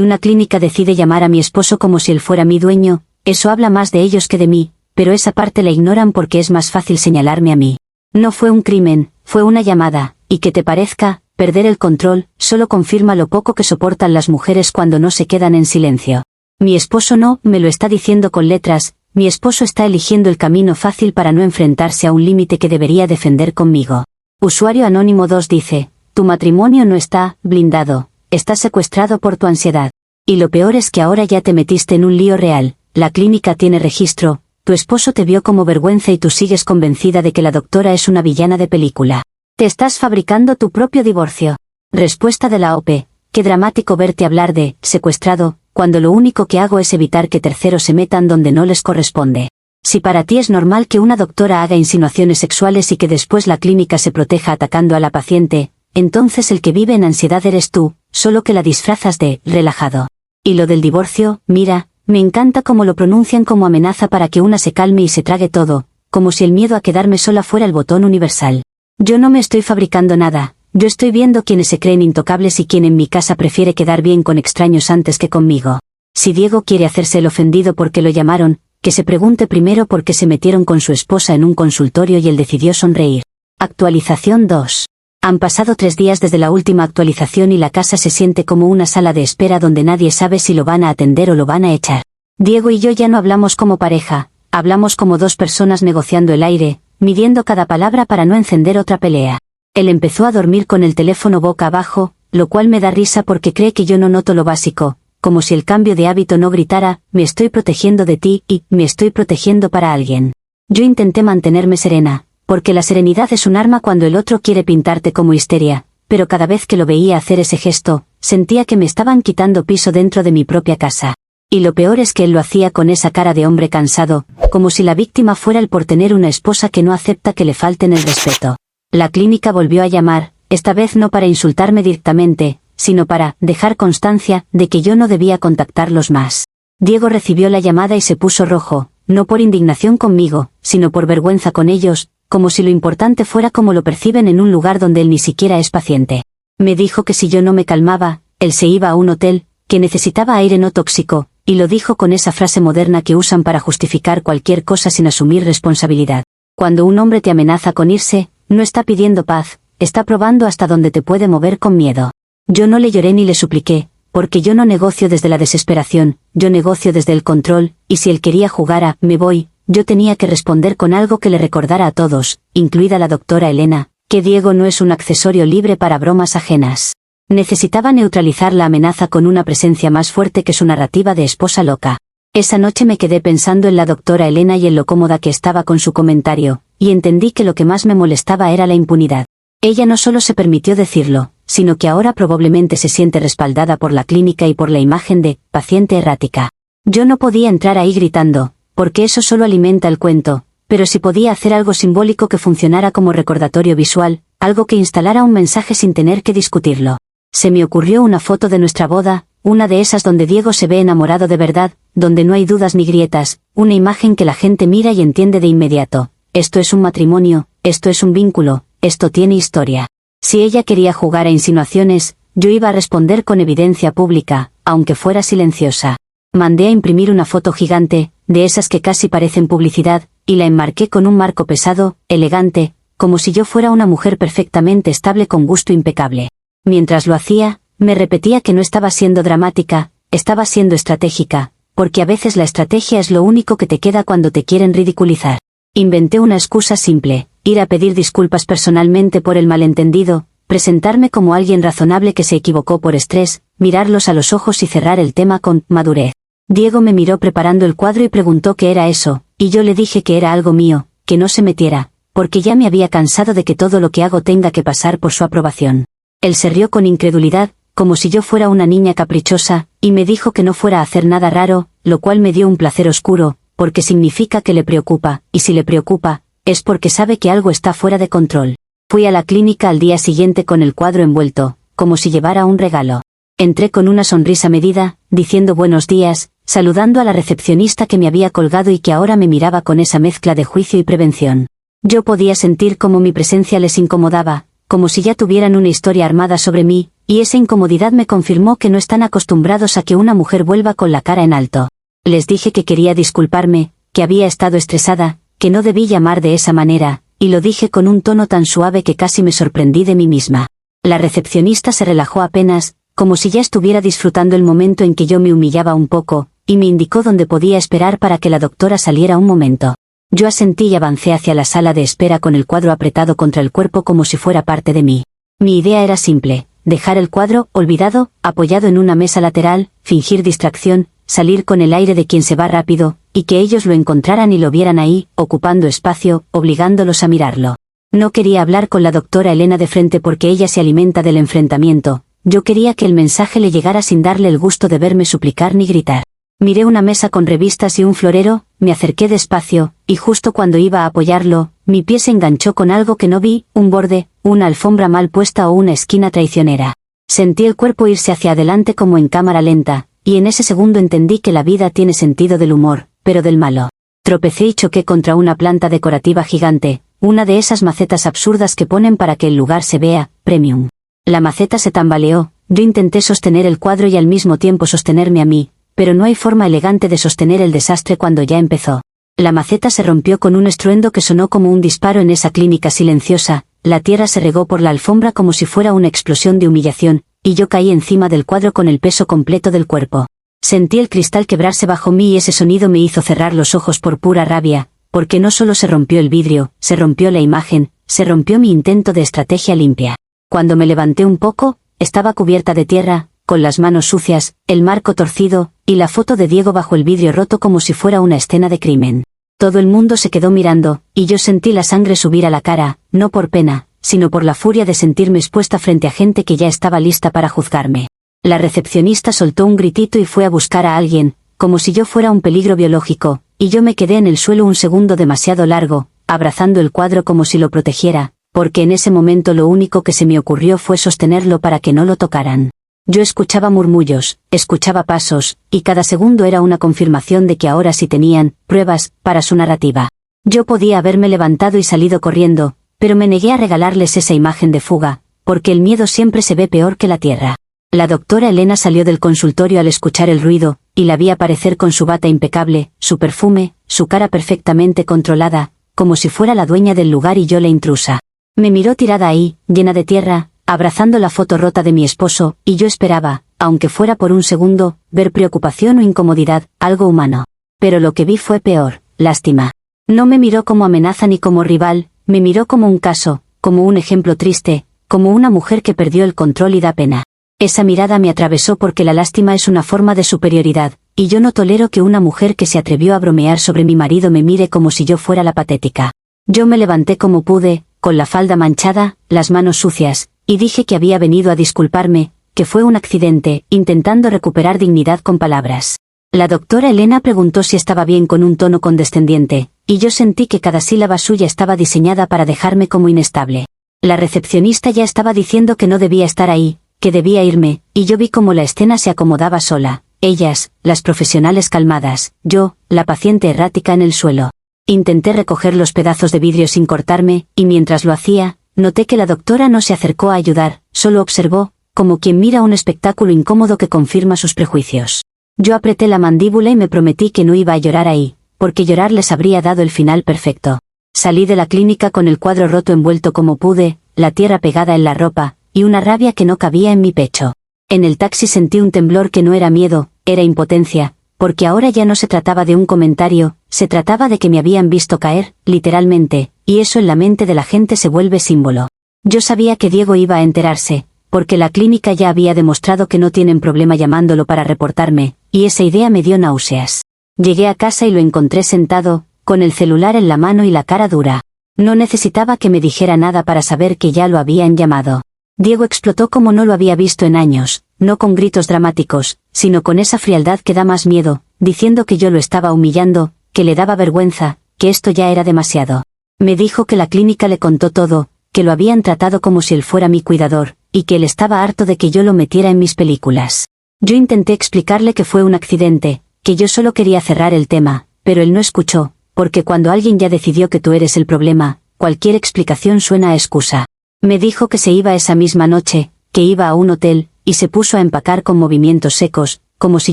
una clínica decide llamar a mi esposo como si él fuera mi dueño, eso habla más de ellos que de mí, pero esa parte la ignoran porque es más fácil señalarme a mí. No fue un crimen, fue una llamada, y que te parezca, perder el control, solo confirma lo poco que soportan las mujeres cuando no se quedan en silencio. Mi esposo no me lo está diciendo con letras, mi esposo está eligiendo el camino fácil para no enfrentarse a un límite que debería defender conmigo. Usuario Anónimo 2 dice, tu matrimonio no está blindado, está secuestrado por tu ansiedad. Y lo peor es que ahora ya te metiste en un lío real, la clínica tiene registro, tu esposo te vio como vergüenza y tú sigues convencida de que la doctora es una villana de película. Te estás fabricando tu propio divorcio. Respuesta de la OP, qué dramático verte hablar de secuestrado, cuando lo único que hago es evitar que terceros se metan donde no les corresponde. Si para ti es normal que una doctora haga insinuaciones sexuales y que después la clínica se proteja atacando a la paciente, entonces el que vive en ansiedad eres tú, solo que la disfrazas de relajado. Y lo del divorcio, mira, me encanta cómo lo pronuncian como amenaza para que una se calme y se trague todo, como si el miedo a quedarme sola fuera el botón universal. Yo no me estoy fabricando nada. Yo estoy viendo quienes se creen intocables y quien en mi casa prefiere quedar bien con extraños antes que conmigo. Si Diego quiere hacerse el ofendido porque lo llamaron, que se pregunte primero por qué se metieron con su esposa en un consultorio y él decidió sonreír. Actualización 2. Han pasado 3 días desde la última actualización y la casa se siente como una sala de espera donde nadie sabe si lo van a atender o lo van a echar. Diego y yo ya no hablamos como pareja, hablamos como 2 personas negociando el aire, midiendo cada palabra para no encender otra pelea. Él empezó a dormir con el teléfono boca abajo, lo cual me da risa porque cree que yo no noto lo básico, como si el cambio de hábito no gritara, me estoy protegiendo de ti y me estoy protegiendo para alguien. Yo intenté mantenerme serena, porque la serenidad es un arma cuando el otro quiere pintarte como histeria, pero cada vez que lo veía hacer ese gesto, sentía que me estaban quitando piso dentro de mi propia casa. Y lo peor es que él lo hacía con esa cara de hombre cansado, como si la víctima fuera el por tener una esposa que no acepta que le falten el respeto. La clínica volvió a llamar, esta vez no para insultarme directamente, sino para dejar constancia de que yo no debía contactarlos más. Diego recibió la llamada y se puso rojo, no por indignación conmigo, sino por vergüenza con ellos, como si lo importante fuera como lo perciben en un lugar donde él ni siquiera es paciente. Me dijo que si yo no me calmaba, él se iba a un hotel, que necesitaba aire no tóxico, y lo dijo con esa frase moderna que usan para justificar cualquier cosa sin asumir responsabilidad. Cuando un hombre te amenaza con irse, no está pidiendo paz, está probando hasta dónde te puede mover con miedo. Yo no le lloré ni le supliqué, porque yo no negocio desde la desesperación, yo negocio desde el control, y si él quería jugar a «me voy», yo tenía que responder con algo que le recordara a todos, incluida la doctora Elena, que Diego no es un accesorio libre para bromas ajenas. Necesitaba neutralizar la amenaza con una presencia más fuerte que su narrativa de esposa loca. Esa noche me quedé pensando en la doctora Elena y en lo cómoda que estaba con su comentario, y entendí que lo que más me molestaba era la impunidad. Ella no solo se permitió decirlo, sino que ahora probablemente se siente respaldada por la clínica y por la imagen de paciente errática. Yo no podía entrar ahí gritando, porque eso solo alimenta el cuento, pero si podía hacer algo simbólico que funcionara como recordatorio visual, algo que instalara un mensaje sin tener que discutirlo. Se me ocurrió una foto de nuestra boda, una de esas donde Diego se ve enamorado de verdad, donde no hay dudas ni grietas, una imagen que la gente mira y entiende de inmediato. Esto es un matrimonio, esto es un vínculo, esto tiene historia. Si ella quería jugar a insinuaciones, yo iba a responder con evidencia pública, aunque fuera silenciosa. Mandé a imprimir una foto gigante, de esas que casi parecen publicidad, y la enmarqué con un marco pesado, elegante, como si yo fuera una mujer perfectamente estable con gusto impecable. Mientras lo hacía, me repetía que no estaba siendo dramática, estaba siendo estratégica, porque a veces la estrategia es lo único que te queda cuando te quieren ridiculizar. Inventé una excusa simple, ir a pedir disculpas personalmente por el malentendido, presentarme como alguien razonable que se equivocó por estrés, mirarlos a los ojos y cerrar el tema con madurez. Diego me miró preparando el cuadro y preguntó qué era eso, y yo le dije que era algo mío, que no se metiera, porque ya me había cansado de que todo lo que hago tenga que pasar por su aprobación. Él se rió con incredulidad, como si yo fuera una niña caprichosa, y me dijo que no fuera a hacer nada raro, lo cual me dio un placer oscuro, porque significa que le preocupa, y si le preocupa, es porque sabe que algo está fuera de control. Fui a la clínica al día siguiente con el cuadro envuelto, como si llevara un regalo. Entré con una sonrisa medida, diciendo buenos días, saludando a la recepcionista que me había colgado y que ahora me miraba con esa mezcla de juicio y prevención. Yo podía sentir cómo mi presencia les incomodaba, como si ya tuvieran una historia armada sobre mí, y esa incomodidad me confirmó que no están acostumbrados a que una mujer vuelva con la cara en alto. Les dije que quería disculparme, que había estado estresada, que no debí llamar de esa manera, y lo dije con un tono tan suave que casi me sorprendí de mí misma. La recepcionista se relajó apenas, como si ya estuviera disfrutando el momento en que yo me humillaba un poco, y me indicó dónde podía esperar para que la doctora saliera un momento. Yo asentí y avancé hacia la sala de espera con el cuadro apretado contra el cuerpo como si fuera parte de mí. Mi idea era simple, dejar el cuadro, olvidado, apoyado en una mesa lateral, fingir distracción, salir con el aire de quien se va rápido, y que ellos lo encontraran y lo vieran ahí, ocupando espacio, obligándolos a mirarlo. No quería hablar con la doctora Elena de frente porque ella se alimenta del enfrentamiento, yo quería que el mensaje le llegara sin darle el gusto de verme suplicar ni gritar. Miré una mesa con revistas y un florero, me acerqué despacio, y justo cuando iba a apoyarlo, mi pie se enganchó con algo que no vi, un borde, una alfombra mal puesta o una esquina traicionera. Sentí el cuerpo irse hacia adelante como en cámara lenta, y en ese segundo entendí que la vida tiene sentido del humor, pero del malo. Tropecé y choqué contra una planta decorativa gigante, una de esas macetas absurdas que ponen para que el lugar se vea premium. La maceta se tambaleó, yo intenté sostener el cuadro y al mismo tiempo sostenerme a mí, pero no hay forma elegante de sostener el desastre cuando ya empezó. La maceta se rompió con un estruendo que sonó como un disparo en esa clínica silenciosa, la tierra se regó por la alfombra como si fuera una explosión de humillación, y yo caí encima del cuadro con el peso completo del cuerpo. Sentí el cristal quebrarse bajo mí y ese sonido me hizo cerrar los ojos por pura rabia, porque no solo se rompió el vidrio, se rompió la imagen, se rompió mi intento de estrategia limpia. Cuando me levanté un poco, estaba cubierta de tierra, con las manos sucias, el marco torcido, y la foto de Diego bajo el vidrio roto como si fuera una escena de crimen. Todo el mundo se quedó mirando, y yo sentí la sangre subir a la cara, no por pena, sino por la furia de sentirme expuesta frente a gente que ya estaba lista para juzgarme. La recepcionista soltó un gritito y fue a buscar a alguien, como si yo fuera un peligro biológico, y yo me quedé en el suelo un segundo demasiado largo, abrazando el cuadro como si lo protegiera, porque en ese momento lo único que se me ocurrió fue sostenerlo para que no lo tocaran. Yo escuchaba murmullos, escuchaba pasos, y cada segundo era una confirmación de que ahora sí tenían pruebas para su narrativa. Yo podía haberme levantado y salido corriendo, pero me negué a regalarles esa imagen de fuga, porque el miedo siempre se ve peor que la tierra. La doctora Elena salió del consultorio al escuchar el ruido, y la vi aparecer con su bata impecable, su perfume, su cara perfectamente controlada, como si fuera la dueña del lugar y yo la intrusa. Me miró tirada ahí, llena de tierra, abrazando la foto rota de mi esposo, y yo esperaba, aunque fuera por un segundo, ver preocupación o incomodidad, algo humano. Pero lo que vi fue peor, lástima. No me miró como amenaza ni como rival, me miró como un caso, como un ejemplo triste, como una mujer que perdió el control y da pena. Esa mirada me atravesó porque la lástima es una forma de superioridad, y yo no tolero que una mujer que se atrevió a bromear sobre mi marido me mire como si yo fuera la patética. Yo me levanté como pude, con la falda manchada, las manos sucias, y dije que había venido a disculparme, que fue un accidente, intentando recuperar dignidad con palabras. La doctora Elena preguntó si estaba bien con un tono condescendiente, y yo sentí que cada sílaba suya estaba diseñada para dejarme como inestable. La recepcionista ya estaba diciendo que no debía estar ahí, que debía irme, y yo vi cómo la escena se acomodaba sola. Ellas, las profesionales calmadas, yo, la paciente errática en el suelo. Intenté recoger los pedazos de vidrio sin cortarme, y mientras lo hacía, noté que la doctora no se acercó a ayudar, solo observó, como quien mira un espectáculo incómodo que confirma sus prejuicios. Yo apreté la mandíbula y me prometí que no iba a llorar ahí, porque llorar les habría dado el final perfecto. Salí de la clínica con el cuadro roto envuelto como pude, la tierra pegada en la ropa, y una rabia que no cabía en mi pecho. En el taxi sentí un temblor que no era miedo, era impotencia, porque ahora ya no se trataba de un comentario, se trataba de que me habían visto caer, literalmente, y eso en la mente de la gente se vuelve símbolo. Yo sabía que Diego iba a enterarse, porque la clínica ya había demostrado que no tienen problema llamándolo para reportarme, y esa idea me dio náuseas. Llegué a casa y lo encontré sentado, con el celular en la mano y la cara dura. No necesitaba que me dijera nada para saber que ya lo habían llamado. Diego explotó como no lo había visto en años, no con gritos dramáticos, sino con esa frialdad que da más miedo, diciendo que yo lo estaba humillando, que le daba vergüenza, que esto ya era demasiado. Me dijo que la clínica le contó todo, que lo habían tratado como si él fuera mi cuidador, y que él estaba harto de que yo lo metiera en mis películas. Yo intenté explicarle que fue un accidente, que yo solo quería cerrar el tema, pero él no escuchó, porque cuando alguien ya decidió que tú eres el problema, cualquier explicación suena a excusa. Me dijo que se iba esa misma noche, que iba a un hotel, y se puso a empacar con movimientos secos, como si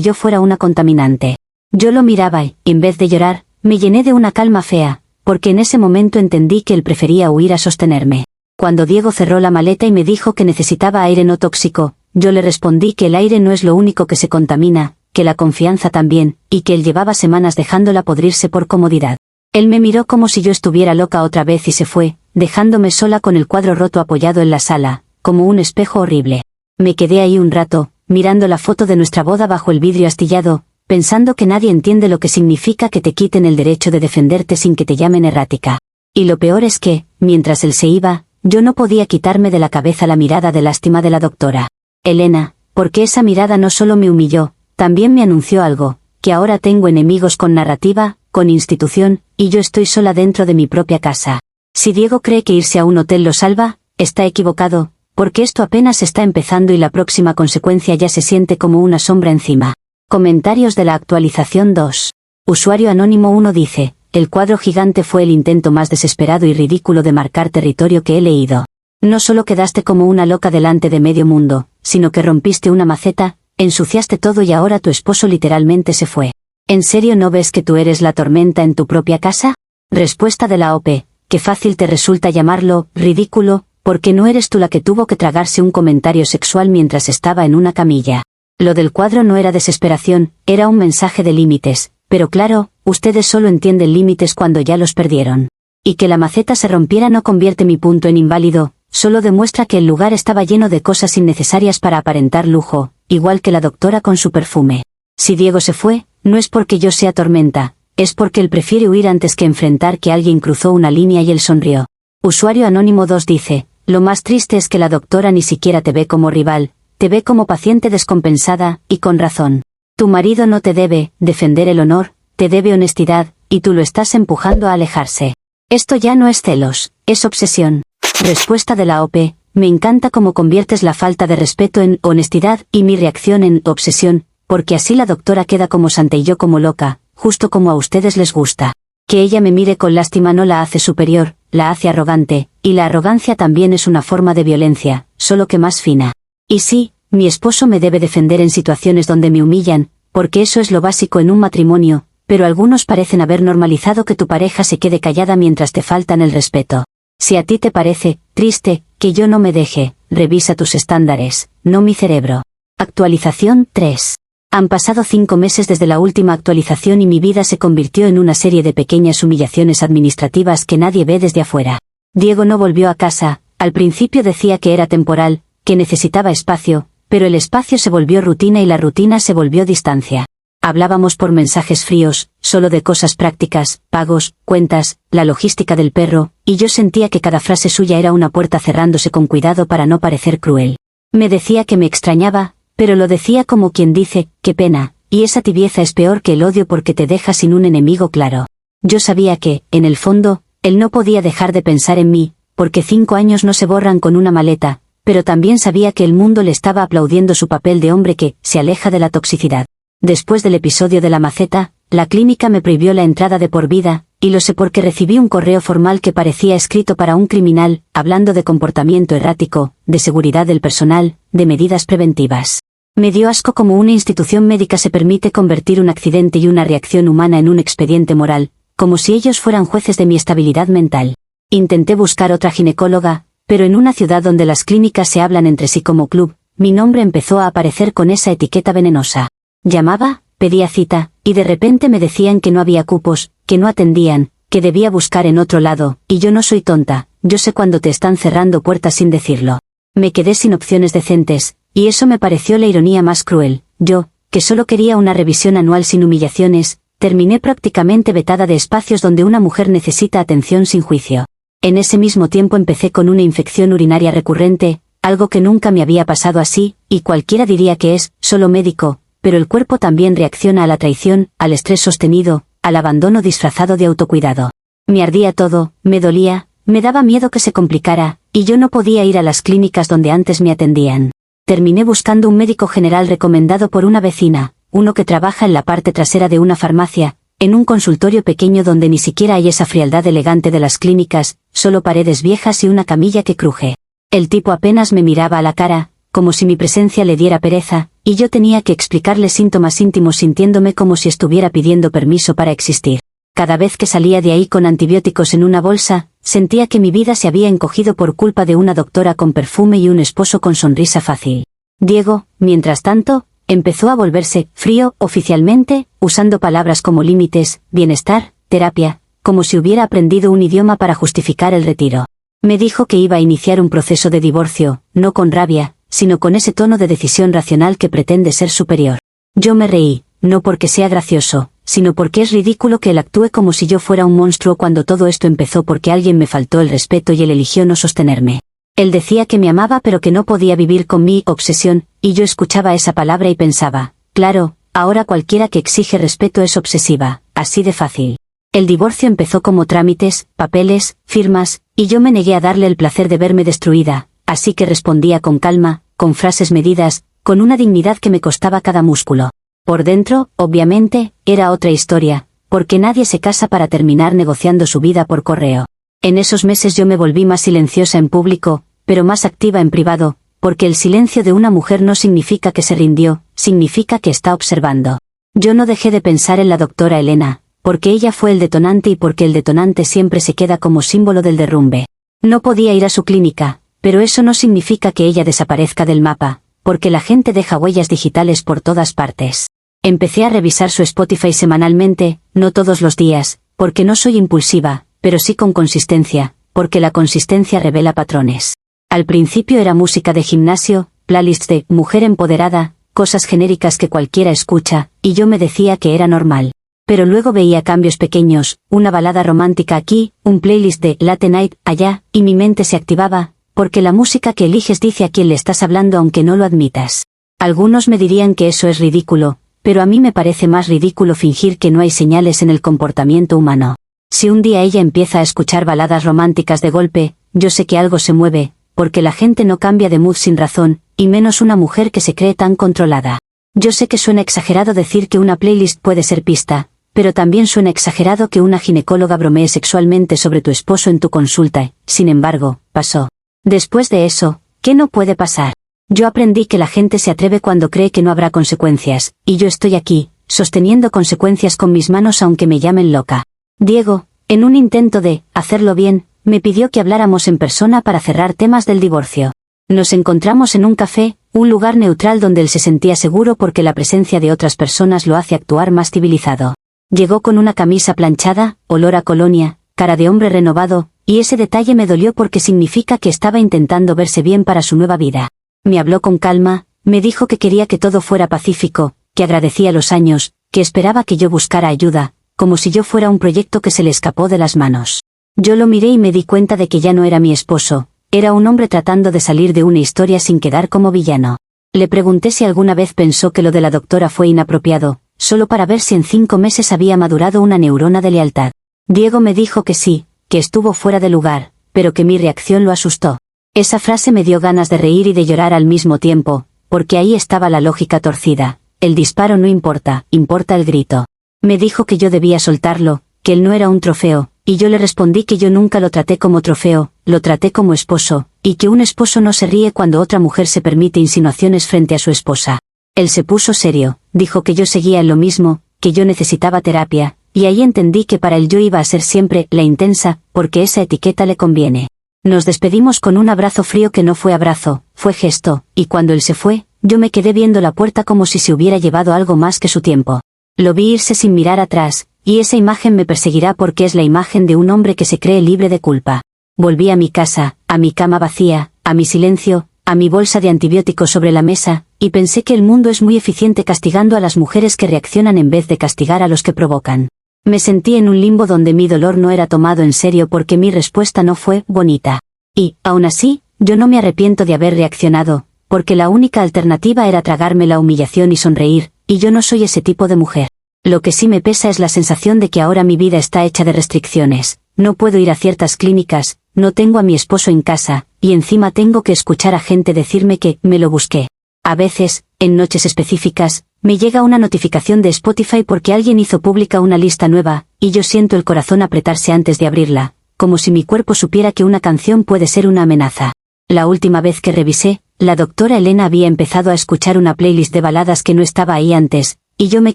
yo fuera una contaminante. Yo lo miraba y, en vez de llorar, me llené de una calma fea, porque en ese momento entendí que él prefería huir a sostenerme. Cuando Diego cerró la maleta y me dijo que necesitaba aire no tóxico, yo le respondí que el aire no es lo único que se contamina, que la confianza también, y que él llevaba semanas dejándola podrirse por comodidad. Él me miró como si yo estuviera loca otra vez y se fue, dejándome sola con el cuadro roto apoyado en la sala, como un espejo horrible. Me quedé ahí un rato, mirando la foto de nuestra boda bajo el vidrio astillado, pensando que nadie entiende lo que significa que te quiten el derecho de defenderte sin que te llamen errática. Y lo peor es que, mientras él se iba, yo no podía quitarme de la cabeza la mirada de lástima de la doctora. Elena, porque esa mirada no solo me humilló, también me anunció algo, que ahora tengo enemigos con narrativa, con institución, y yo estoy sola dentro de mi propia casa. Si Diego cree que irse a un hotel lo salva, está equivocado, porque esto apenas está empezando y la próxima consecuencia ya se siente como una sombra encima. Comentarios de la actualización 2. Usuario anónimo 1 dice: el cuadro gigante fue el intento más desesperado y ridículo de marcar territorio que he leído. No solo quedaste como una loca delante de medio mundo, sino que rompiste una maceta, ensuciaste todo y ahora tu esposo literalmente se fue. ¿En serio no ves que tú eres la tormenta en tu propia casa? Respuesta de la OP: qué fácil te resulta llamarlo ridículo, porque no eres tú la que tuvo que tragarse un comentario sexual mientras estaba en una camilla. Lo del cuadro no era desesperación, era un mensaje de límites, pero claro, ustedes solo entienden límites cuando ya los perdieron. Y que la maceta se rompiera no convierte mi punto en inválido, solo demuestra que el lugar estaba lleno de cosas innecesarias para aparentar lujo, igual que la doctora con su perfume. Si Diego se fue, no es porque yo sea tormenta, es porque él prefiere huir antes que enfrentar que alguien cruzó una línea y él sonrió. Usuario anónimo 2 dice: lo más triste es que la doctora ni siquiera te ve como rival, te ve como paciente descompensada, y con razón. Tu marido no te debe defender el honor, te debe honestidad, y tú lo estás empujando a alejarse. Esto ya no es celos, es obsesión. Respuesta de la OP: me encanta cómo conviertes la falta de respeto en honestidad y mi reacción en obsesión, porque así la doctora queda como santa y yo como loca, justo como a ustedes les gusta. Que ella me mire con lástima no la hace superior, la hace arrogante, y la arrogancia también es una forma de violencia, solo que más fina. Y sí, mi esposo me debe defender en situaciones donde me humillan, porque eso es lo básico en un matrimonio, pero algunos parecen haber normalizado que tu pareja se quede callada mientras te faltan el respeto. Si a ti te parece triste que yo no me deje, revisa tus estándares, no mi cerebro. Actualización 3. Han pasado 5 meses desde la última actualización y mi vida se convirtió en una serie de pequeñas humillaciones administrativas que nadie ve desde afuera. Diego no volvió a casa, al principio decía que era temporal, que necesitaba espacio, pero el espacio se volvió rutina y la rutina se volvió distancia. Hablábamos por mensajes fríos, solo de cosas prácticas, pagos, cuentas, la logística del perro, y yo sentía que cada frase suya era una puerta cerrándose con cuidado para no parecer cruel. Me decía que me extrañaba, pero lo decía como quien dice, qué pena, y esa tibieza es peor que el odio porque te deja sin un enemigo claro. Yo sabía que, en el fondo, él no podía dejar de pensar en mí, porque 5 años no se borran con una maleta, pero también sabía que el mundo le estaba aplaudiendo su papel de hombre que se aleja de la toxicidad. Después del episodio de la maceta, la clínica me prohibió la entrada de por vida, y lo sé porque recibí un correo formal que parecía escrito para un criminal, hablando de comportamiento errático, de seguridad del personal, de medidas preventivas. Me dio asco cómo una institución médica se permite convertir un accidente y una reacción humana en un expediente moral, como si ellos fueran jueces de mi estabilidad mental. Intenté buscar otra ginecóloga, pero en una ciudad donde las clínicas se hablan entre sí como club, mi nombre empezó a aparecer con esa etiqueta venenosa. Llamaba, pedía cita, y de repente me decían que no había cupos, que no atendían, que debía buscar en otro lado, y yo no soy tonta, yo sé cuando te están cerrando puertas sin decirlo. Me quedé sin opciones decentes, y eso me pareció la ironía más cruel. Yo, que solo quería una revisión anual sin humillaciones, terminé prácticamente vetada de espacios donde una mujer necesita atención sin juicio. En ese mismo tiempo empecé con una infección urinaria recurrente, algo que nunca me había pasado así, y cualquiera diría que es solo médico, pero el cuerpo también reacciona a la traición, al estrés sostenido, al abandono disfrazado de autocuidado. Me ardía todo, me dolía, me daba miedo que se complicara, y yo no podía ir a las clínicas donde antes me atendían. Terminé buscando un médico general recomendado por una vecina, uno que trabaja en la parte trasera de una farmacia, en un consultorio pequeño donde ni siquiera hay esa frialdad elegante de las clínicas, solo paredes viejas y una camilla que cruje. El tipo apenas me miraba a la cara, como si mi presencia le diera pereza, y yo tenía que explicarle síntomas íntimos sintiéndome como si estuviera pidiendo permiso para existir. Cada vez que salía de ahí con antibióticos en una bolsa, sentía que mi vida se había encogido por culpa de una doctora con perfume y un esposo con sonrisa fácil. Diego, mientras tanto, empezó a volverse frío oficialmente, usando palabras como límites, bienestar, terapia, como si hubiera aprendido un idioma para justificar el retiro. Me dijo que iba a iniciar un proceso de divorcio, no con rabia, sino con ese tono de decisión racional que pretende ser superior. Yo me reí, no porque sea gracioso, sino porque es ridículo que él actúe como si yo fuera un monstruo cuando todo esto empezó porque alguien me faltó el respeto y él eligió no sostenerme. Él decía que me amaba pero que no podía vivir con mi obsesión, y yo escuchaba esa palabra y pensaba, claro, ahora cualquiera que exige respeto es obsesiva, así de fácil. El divorcio empezó como trámites, papeles, firmas, y yo me negué a darle el placer de verme destruida, así que respondía con calma, con frases medidas, con una dignidad que me costaba cada músculo. Por dentro, obviamente, era otra historia, porque nadie se casa para terminar negociando su vida por correo. En esos meses yo me volví más silenciosa en público, pero más activa en privado, porque el silencio de una mujer no significa que se rindió, significa que está observando. Yo no dejé de pensar en la doctora Elena, porque ella fue el detonante y porque el detonante siempre se queda como símbolo del derrumbe. No podía ir a su clínica, pero eso no significa que ella desaparezca del mapa, porque la gente deja huellas digitales por todas partes. Empecé a revisar su Spotify semanalmente, no todos los días, porque no soy impulsiva, pero sí con consistencia, porque la consistencia revela patrones. Al principio era música de gimnasio, playlists de mujer empoderada, cosas genéricas que cualquiera escucha, y yo me decía que era normal. Pero luego veía cambios pequeños, una balada romántica aquí, un playlist de Late Night allá, y mi mente se activaba, porque la música que eliges dice a quién le estás hablando aunque no lo admitas. Algunos me dirían que eso es ridículo, pero a mí me parece más ridículo fingir que no hay señales en el comportamiento humano. Si un día ella empieza a escuchar baladas románticas de golpe, yo sé que algo se mueve, porque la gente no cambia de mood sin razón, y menos una mujer que se cree tan controlada. Yo sé que suena exagerado decir que una playlist puede ser pista, pero también suena exagerado que una ginecóloga bromee sexualmente sobre tu esposo en tu consulta, sin embargo, pasó. Después de eso, ¿qué no puede pasar? Yo aprendí que la gente se atreve cuando cree que no habrá consecuencias, y yo estoy aquí, sosteniendo consecuencias con mis manos aunque me llamen loca. Diego, en un intento de hacerlo bien, me pidió que habláramos en persona para cerrar temas del divorcio. Nos encontramos en un café, un lugar neutral donde él se sentía seguro porque la presencia de otras personas lo hace actuar más civilizado. Llegó con una camisa planchada, olor a colonia, cara de hombre renovado, y ese detalle me dolió porque significa que estaba intentando verse bien para su nueva vida. Me habló con calma, me dijo que quería que todo fuera pacífico, que agradecía los años, que esperaba que yo buscara ayuda, como si yo fuera un proyecto que se le escapó de las manos. Yo lo miré y me di cuenta de que ya no era mi esposo, era un hombre tratando de salir de una historia sin quedar como villano. Le pregunté si alguna vez pensó que lo de la doctora fue inapropiado, solo para ver si en 5 meses había madurado una neurona de lealtad. Diego me dijo que sí, que estuvo fuera de lugar, pero que mi reacción lo asustó. Esa frase me dio ganas de reír y de llorar al mismo tiempo, porque ahí estaba la lógica torcida. El disparo no importa, importa el grito. Me dijo que yo debía soltarlo, que él no era un trofeo, y yo le respondí que yo nunca lo traté como trofeo, lo traté como esposo, y que un esposo no se ríe cuando otra mujer se permite insinuaciones frente a su esposa. Él se puso serio, dijo que yo seguía en lo mismo, que yo necesitaba terapia, y ahí entendí que para él yo iba a ser siempre la intensa, porque esa etiqueta le conviene. Nos despedimos con un abrazo frío que no fue abrazo, fue gesto, y cuando él se fue, yo me quedé viendo la puerta como si se hubiera llevado algo más que su tiempo. Lo vi irse sin mirar atrás, y esa imagen me perseguirá porque es la imagen de un hombre que se cree libre de culpa. Volví a mi casa, a mi cama vacía, a mi silencio, a mi bolsa de antibióticos sobre la mesa, y pensé que el mundo es muy eficiente castigando a las mujeres que reaccionan en vez de castigar a los que provocan. Me sentí en un limbo donde mi dolor no era tomado en serio porque mi respuesta no fue bonita. Y, aún así, yo no me arrepiento de haber reaccionado, porque la única alternativa era tragarme la humillación y sonreír, y yo no soy ese tipo de mujer. Lo que sí me pesa es la sensación de que ahora mi vida está hecha de restricciones, no puedo ir a ciertas clínicas, no tengo a mi esposo en casa, y encima tengo que escuchar a gente decirme que me lo busqué. A veces, en noches específicas, me llega una notificación de Spotify porque alguien hizo pública una lista nueva, y yo siento el corazón apretarse antes de abrirla, como si mi cuerpo supiera que una canción puede ser una amenaza. La última vez que revisé, la doctora Elena había empezado a escuchar una playlist de baladas que no estaba ahí antes, y yo me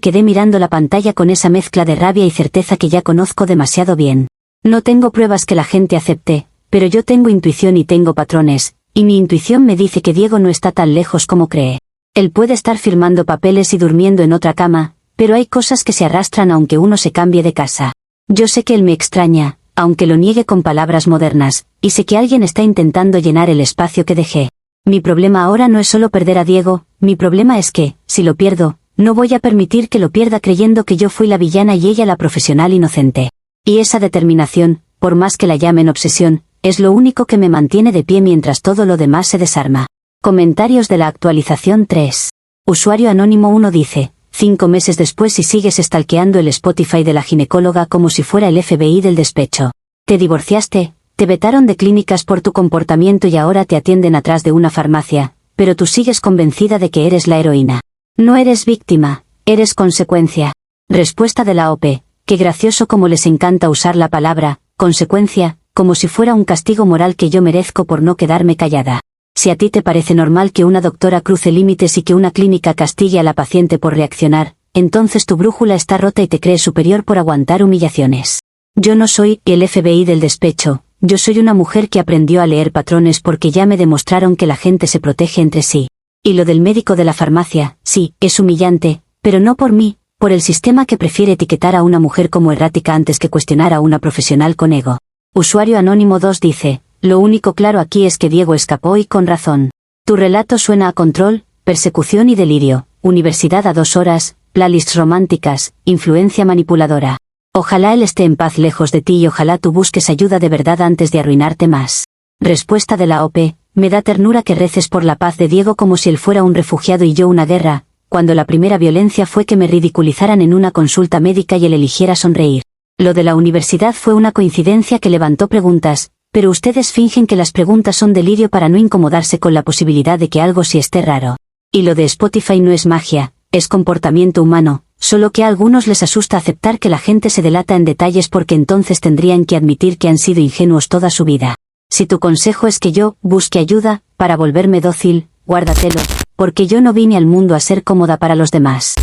quedé mirando la pantalla con esa mezcla de rabia y certeza que ya conozco demasiado bien. No tengo pruebas que la gente acepte, pero yo tengo intuición y tengo patrones, y mi intuición me dice que Diego no está tan lejos como cree. Él puede estar firmando papeles y durmiendo en otra cama, pero hay cosas que se arrastran aunque uno se cambie de casa. Yo sé que él me extraña, aunque lo niegue con palabras modernas, y sé que alguien está intentando llenar el espacio que dejé. Mi problema ahora no es solo perder a Diego, mi problema es que, si lo pierdo, no voy a permitir que lo pierda creyendo que yo fui la villana y ella la profesional inocente. Y esa determinación, por más que la llamen obsesión, es lo único que me mantiene de pie mientras todo lo demás se desarma. Comentarios de la actualización 3. Usuario anónimo 1 dice, 5 meses después y sigues stalkeando el Spotify de la ginecóloga como si fuera el FBI del despecho. Te divorciaste, te vetaron de clínicas por tu comportamiento y ahora te atienden atrás de una farmacia, pero tú sigues convencida de que eres la heroína. No eres víctima, eres consecuencia. Respuesta de la OP, qué gracioso como les encanta usar la palabra, consecuencia, como si fuera un castigo moral que yo merezco por no quedarme callada. Si a ti te parece normal que una doctora cruce límites y que una clínica castigue a la paciente por reaccionar, entonces tu brújula está rota y te crees superior por aguantar humillaciones. Yo no soy el FBI del despecho, yo soy una mujer que aprendió a leer patrones porque ya me demostraron que la gente se protege entre sí. Y lo del médico de la farmacia, sí, es humillante, pero no por mí, por el sistema que prefiere etiquetar a una mujer como errática antes que cuestionar a una profesional con ego. Usuario anónimo 2 dice, lo único claro aquí es que Diego escapó y con razón. Tu relato suena a control, persecución y delirio, universidad a 2 horas, playlists románticas, influencia manipuladora. Ojalá él esté en paz lejos de ti y ojalá tú busques ayuda de verdad antes de arruinarte más. Respuesta de la OP, me da ternura que reces por la paz de Diego como si él fuera un refugiado y yo una guerra, cuando la primera violencia fue que me ridiculizaran en una consulta médica y él eligiera sonreír. Lo de la universidad fue una coincidencia que levantó preguntas, pero ustedes fingen que las preguntas son delirio para no incomodarse con la posibilidad de que algo sí esté raro. Y lo de Spotify no es magia, es comportamiento humano, solo que a algunos les asusta aceptar que la gente se delata en detalles porque entonces tendrían que admitir que han sido ingenuos toda su vida. Si tu consejo es que yo busque ayuda para volverme dócil, guárdatelo, porque yo no vine al mundo a ser cómoda para los demás.